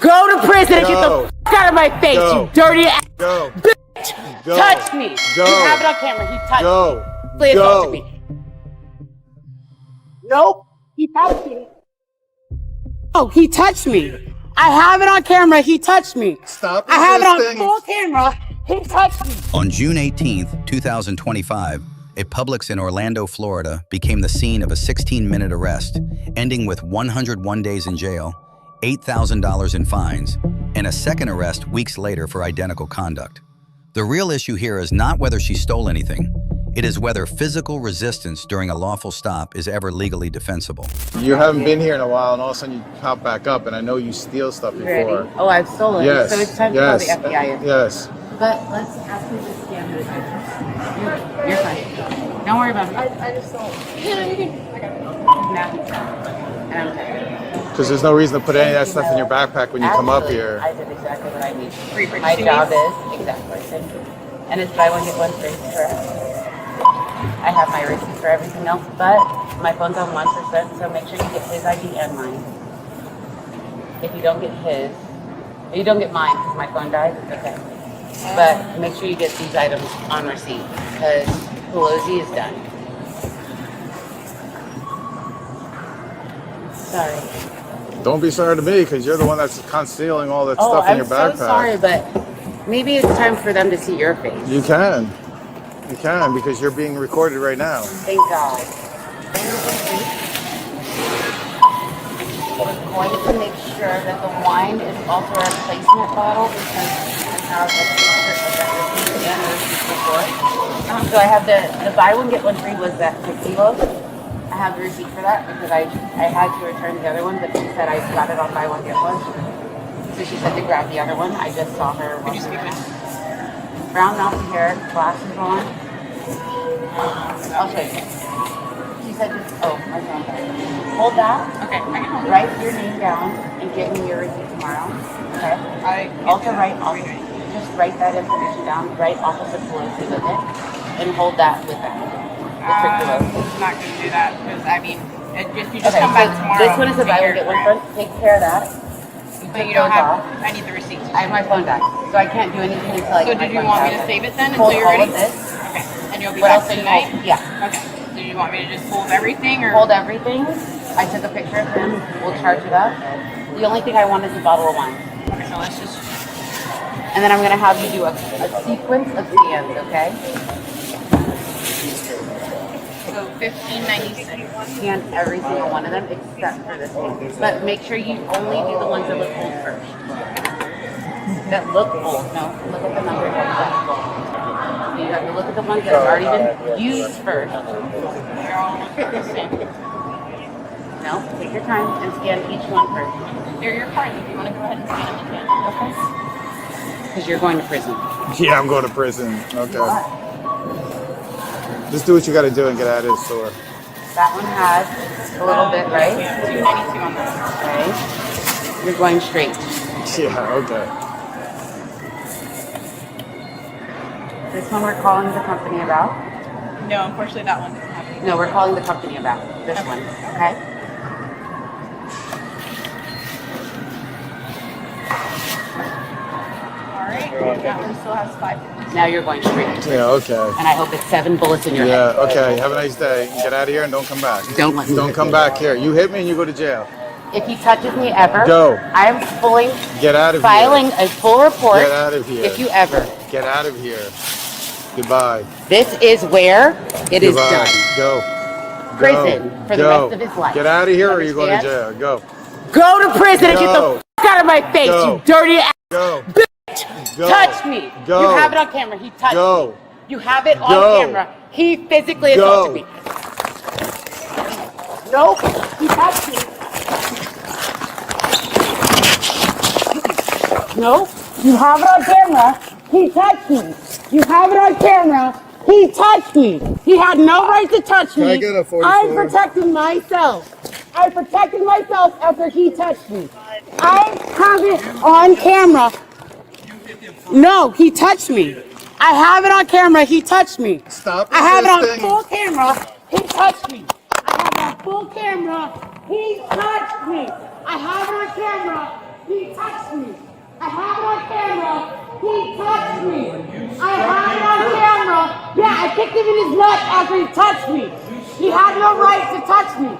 Go to prison and get the fuck out of my face, you dirty ass bitch! Touch me! You have it on camera. He touched me. Please touch me. Nope. He touched me. Oh, he touched me. I have it on camera. He touched me. Stop. I have it on full camera. He touched me. On June 18th, 2025, a Publix in Orlando, Florida became the scene of a 16-minute arrest, ending with 101 days in jail, $8,000 in fines, and a second arrest weeks later for identical conduct. The real issue here is not whether she stole anything. It is whether physical resistance during a lawful stop is ever legally defensible. You haven't been here in a while, and all of a sudden you pop back up, and I know you steal stuff before. Ready? Oh, I've stolen. Yes. So it's time to call the FBI in. Yes. But let's ask you to scan the detention. You're fine. Don't worry about it. I just don't. Yeah, you can. I got it. And I'm tired. Because there's no reason to put any of that stuff in your backpack when you come up here. I did exactly what I need. Free for My 2 job weeks? is exactly. Thank you. And it's buy one get one free. Correct. I have my receipts for everything else, but my phone's on 1%, so make sure you get his ID and mine. If you don't get his, if you don't get mine because my phone died, it's okay. But make sure you get these items on receipt because Pelosi is done. Sorry. Don't be sorry to me, because you're the one that's concealing all that stuff in your backpack. I'm so sorry, but maybe it's time for them to see your face. You can. You can, because you're being recorded right now. Thank God. We're going to make sure that the wine is also a replacement bottle because I have a picture of that receipt and the receipt before. So I have the buy one get one free was that 6 kilos. I have the receipt for that because I had to return the other one, but she said I got it on buy one get one. So she said to grab the other one. I just saw her. Could you speak now? Brown mountain hair, glasses on. I'll show you. She said just, oh, my phone. Hold that. Okay, I can hold it. Write your name down and give me your receipt tomorrow. Okay? Also write, just write that information down. Write Officer Pelosi with it. And hold that with that. I'm not going to do that because, I mean, you just come back tomorrow. This one is a buy one get one front. Take care of that. But you don't have, I need the receipt. I have my phone died, so I can't do anything until I So get my did you phone want me back. to save it then Hold until you're all ready? of this. Okay. And you'll be What back else do you tonight? hold? Yeah. Okay. So you want me to just hold everything or? Hold everything. I took a picture of him. We'll charge it up. The only thing I want is a bottle of wine. Okay, so let's just. And then I'm going to have you do a sequence of scans, okay? So $15.96. Scan every single one of them except for this one. But make sure you only do the ones that look old first. That look old. No, look at the number. You have to look at the ones that have already been used first. They're all the same. No, take your time and scan each one first. They're your cards. If you want to go ahead and scan them, you can. Okay? Because you're going to prison. Yeah, I'm going to prison. Okay. Just do what you got to do and get out of this store. That one has a little bit, right? $2.92 on that. Okay. You're going straight. Yeah, okay. This one we're calling the company about. No, unfortunately, that one doesn't have it. No, we're calling the company about this one. Okay? All right. That one still has 5. Now you're going straight. Yeah, okay. And I hope it's 7 bullets in your Yeah, head. okay. Have a nice day. Get out of here and don't come back. Don't let me. Don't come back here. You hit me and you go to jail. If he touches me ever, Go. I am Get out of filing here. a full report. Get out of here. If you ever. Get out of here. Goodbye. This is where it is Goodbye. done. Go. Prison Go. for the Go. rest of his life. Get out of here or you go to Understand? jail. Go. Go to prison and get Go. the f out of my face, Go. you dirty ass Go. bitch! Go. Touch me! Go. You have it on camera. He touched Go. me. You have it on Go. camera. He physically Go. assaulted me. Nope. He touched me. Nope. You have it on camera. He touched me. You have it on camera. He touched me. He had no right to touch me. Can I get a 44? I'm protecting myself. I protected myself after he touched me. I have it on camera. No, he touched me. I have it on camera. He touched me. Stop I have it on resisting. full camera. He touched me. I have it on full camera. He touched me. I have it on camera. He touched me. I have it on camera. He touched me. I have it on camera. Yeah, I kicked him in his nuts after he touched me. He had no right to touch me.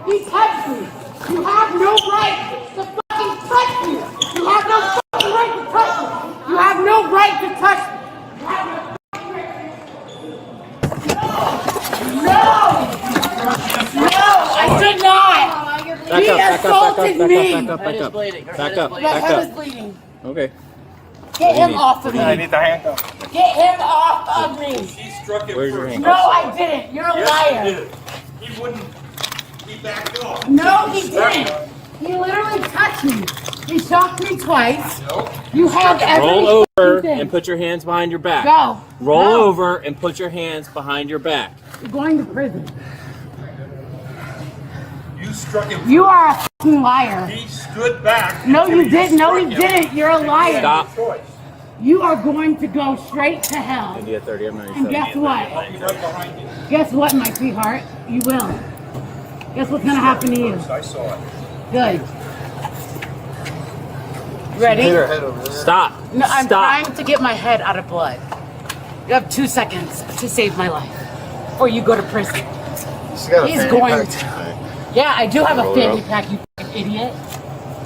He touched me. You have no right to fucking touch me. You have no fucking right to touch me. You have no right to touch me. You have no fucking right to No, I did not. He assaulted me. Back up. My head is bleeding. Okay. Get him off of me. I need the handcuff. Get him off of me. He struck him Where's your first. hand? No, I didn't. You're a liar. He did. He wouldn't. He backed off. No, he didn't. He literally touched me. He shocked me twice. You have every Roll over thing. and put your hands behind your back. Go. Roll Go. over and put your hands behind your back. You're going to prison. You struck him You are a fucking liar. He stood back. No, until you didn't. No, struck you him. didn't. You're a liar. Stop. You are going to go straight to hell. India 30, I'm And guess what? He's right behind you. Guess what, my sweetheart? You will. Guess what's going to happen to you? I saw it. Good. Ready? Stop. No, I'm Stop. trying to get my head out of blood. You have 2 seconds to save my life before you go to prison. He's going to. Yeah, I do have a fanny pack, you fucking idiot.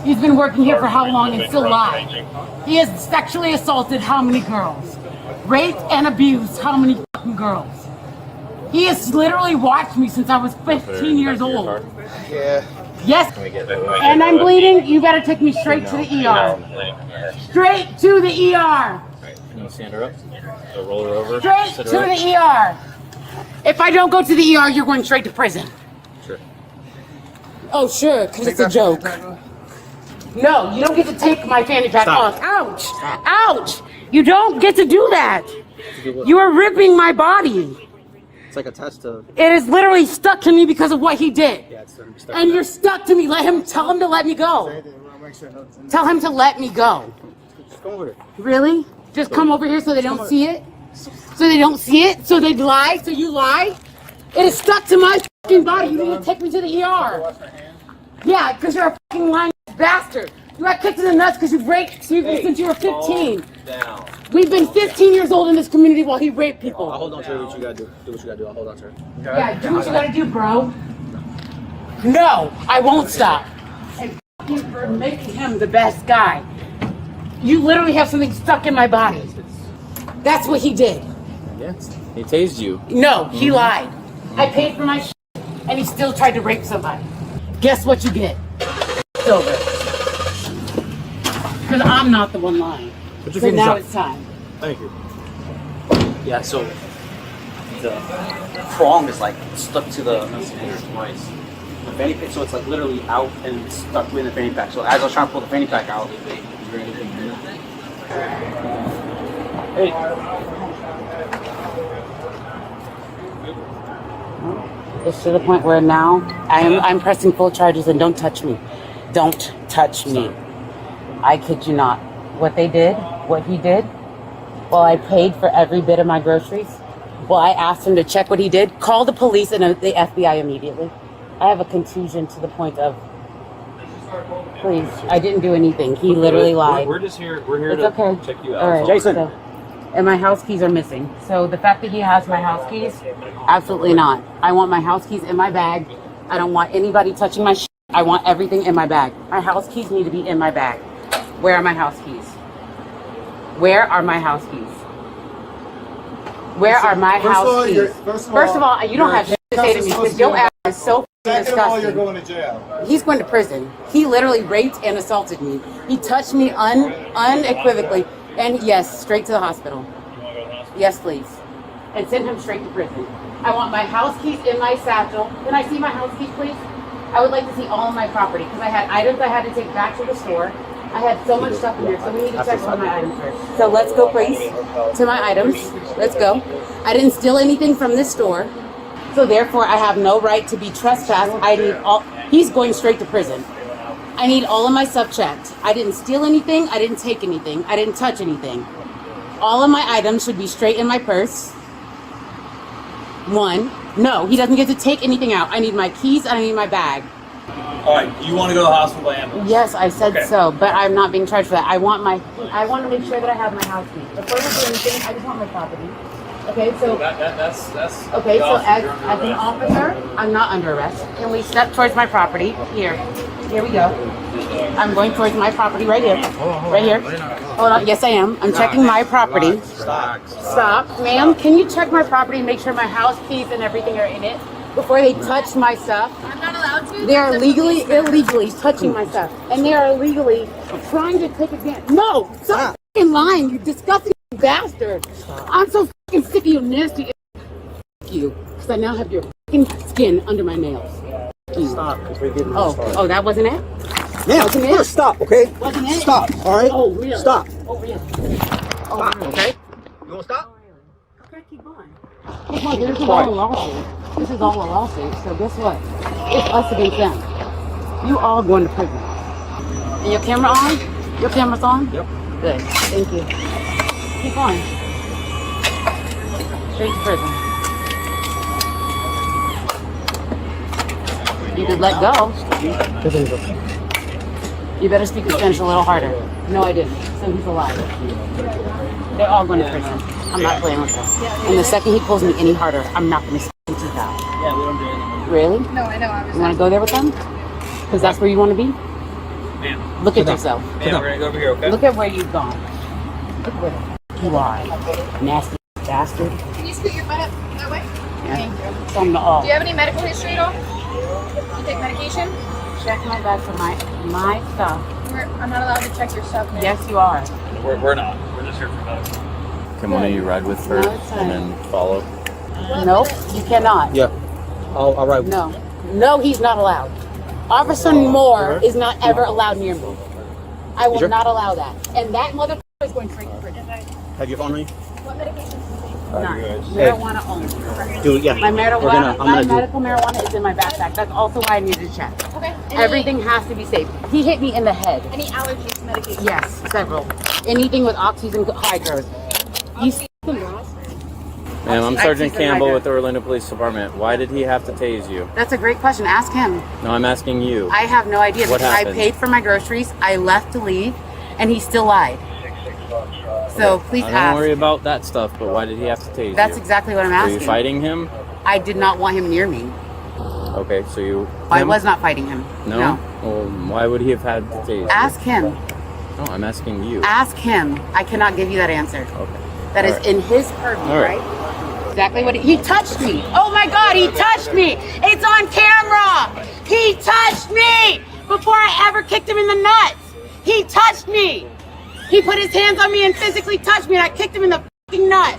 He's been working here for how long and still lied. He has sexually assaulted how many girls? Raped and abused how many fucking girls? He has literally watched me since I was 15 years old. Yeah. Yes, and I'm bleeding. You better take me straight to the ER. Straight to the ER. Can you stand her up? So roll her over. Straight Sit to her up. the ER. If I don't go to the ER, you're going straight to prison. Sure. Oh, sure, because it's a joke. No, you don't get to take my fanny pack off. Ouch! Ouch! You don't get to do that. You are ripping my body. It's like a test of. It is literally stuck to me because of what he did. Yeah, it's stuck. And you're stuck to me. Tell him to let me go. Tell him to let me go. Just come over here. Really? Just come over here so they don't see it? So they don't see it? So they lie? So you lie? It is stuck to my fucking body. You need to take me to the ER. Yeah, because you're a fucking lying bastard. You got kicked in the nuts because you've raped people since you were 15. Down. We've been 15 years old in this community while he raped people. I'll hold on to her. What you gotta do? Do what you gotta do. I'll hold on to her. Yeah, do what you gotta do, bro. No, I won't stop. And fuck you for making him the best guy. You literally have something stuck in my body. That's what he did. Yes. He tased you. No, he lied. I paid for my shit, and he still tried to rape somebody. Guess what you get? It's over. Because I'm not the one lying. Put your So feet now inside. it's time. Thank you. Yeah, so the prong is like stuck to the twice. The fanny pack, so it's like literally out and it's stuck with the fanny pack. So as I was trying to pull the fanny pack out, hey. It's to the point where now I'm pressing full charges and don't touch me. Don't touch me. I kid you not. What they did, what he did, well, I paid for every bit of my groceries. Well, I asked him to check what he did. Call the police and the FBI immediately. I have a contusion to the point of, please, I didn't do anything. He literally lied. We're just here. We're here It's to okay. check you out. All right, Jason. so- and my house keys are missing. So the fact that he has my house keys, absolutely not. I want my house keys in my bag. I don't want anybody touching my shit. I want everything in my bag. My house keys need to be in my bag. Where are my house keys? Where are my house keys? Where are my house keys? First of all, you don't have shit to say to me because your ass is so Second of all, you're disgusting. going to jail. He's going to prison. He literally raped and assaulted me. He touched me unequivocally. And yes, straight to the hospital. Yes, please. And send him straight to prison. I want my house keys in my satchel. Can I see my house keys, please? I would like to see all of my property because I had items I had to take back to the store. I had so much stuff in there, so we need to check all my items first. So let's go, please, to my items. Let's go. I didn't steal anything from this store, so therefore I have no right to be trespassed. I need all. He's going straight to prison. I need all of my stuff checked. I didn't steal anything. I didn't take anything. I didn't touch anything. All of my items should be straight in my purse. One. No, he doesn't get to take anything out. I need my keys. I need my bag. All right, you want to go to the hospital by ambulance? Yes, I said Okay. so, but I'm not being charged for that. I want to make sure that I have my house keys. Before we do anything, I just want my property. Okay, so That's okay, so as an officer, I'm not under arrest. Can we step towards my property? Here we go. I'm going towards my property right here. Right here. Hold on. Yes, I am. I'm checking my property. Stop, ma'am. Can you check my property and make sure my house keys and everything are in it before they touch my stuff? I'm not allowed to. They are illegally touching my stuff, and they are illegally trying to take advantage. No, stop fucking lying, you disgusting bastard! I'm so fucking sick of you, nasty. You, because I now have your fucking skin under my nails. Stop. Oh, that wasn't it. Ma'am, Wasn't it? first stop, okay? Wasn't it? Stop, all right? Oh, really? Stop. Oh, really? Oh, Stop, really? okay? You want to stop? Okay, keep going. Keep going. This is all a lawsuit. This is all a lawsuit. So guess what? It's us against them. You all going to prison. And your camera on? Your camera's on? Yep. Good. Thank you. Keep going. Straight to prison. You could let go. You better speak in Spanish a little harder. No, I didn't. So he's alive. They're all going to prison. I'm not playing with them. And the second he pulls me any harder, I'm not going to speak to that. Yeah, we don't do anything. Really? No, I know. I was You want to go there with them? Because that's where you want to be? Ma'am, Look at yourself. we're gonna go over here, okay? Look at where you've gone. Look where you are. Nasty bastard. Can you scoot your butt up that way? Thank you. From the all. Do you have any medical history at all? You take medication? Check my bag for my stuff. I'm not allowed to check your stuff. ma'am. Yes, you are. We're not. We're just here for medical. Can one of you ride with her No, it's fine. and then follow? Nope, you cannot. Yeah. I'll ride with No. No, he's not allowed. Officer Moore is not ever allowed near me. I will Sure. not allow that. And that motherfucker is going straight to prison. Have your phone on you? What medication? None. Marijuana only. Dude, yeah. My I'm marijuana, gonna do. medical marijuana is in my backpack. That's also why I needed to check. Okay. Everything has to be safe. He hit me in the head. Any allergies to medication? Yes, several. Anything with oxys and hydros. You see the last? Ma'am, I'm I Sergeant see the Campbell hydro. with the Orlando Police Department. Why did he have to tase you? That's a great question. Ask him. No, I'm asking you. I have no idea. What because I happened? paid for my groceries. I left to leave, and he still lied. So please I don't ask. worry about that stuff, but why did he have to tase That's you? exactly what I'm Were asking. you fighting him? I did not want him near me. Okay, so you... I him? was not fighting him. No? Well, why would he have had to tase you? Ask him. No, I'm asking you. Ask him. I cannot give you that answer. Okay. That is All right. in his purview, All right. right? Exactly what he touched me. Oh my God, he touched me. It's on camera. He touched me before I ever kicked him in the nuts. He touched me. He put his hands on me and physically touched me, and I kicked him in the fucking nut.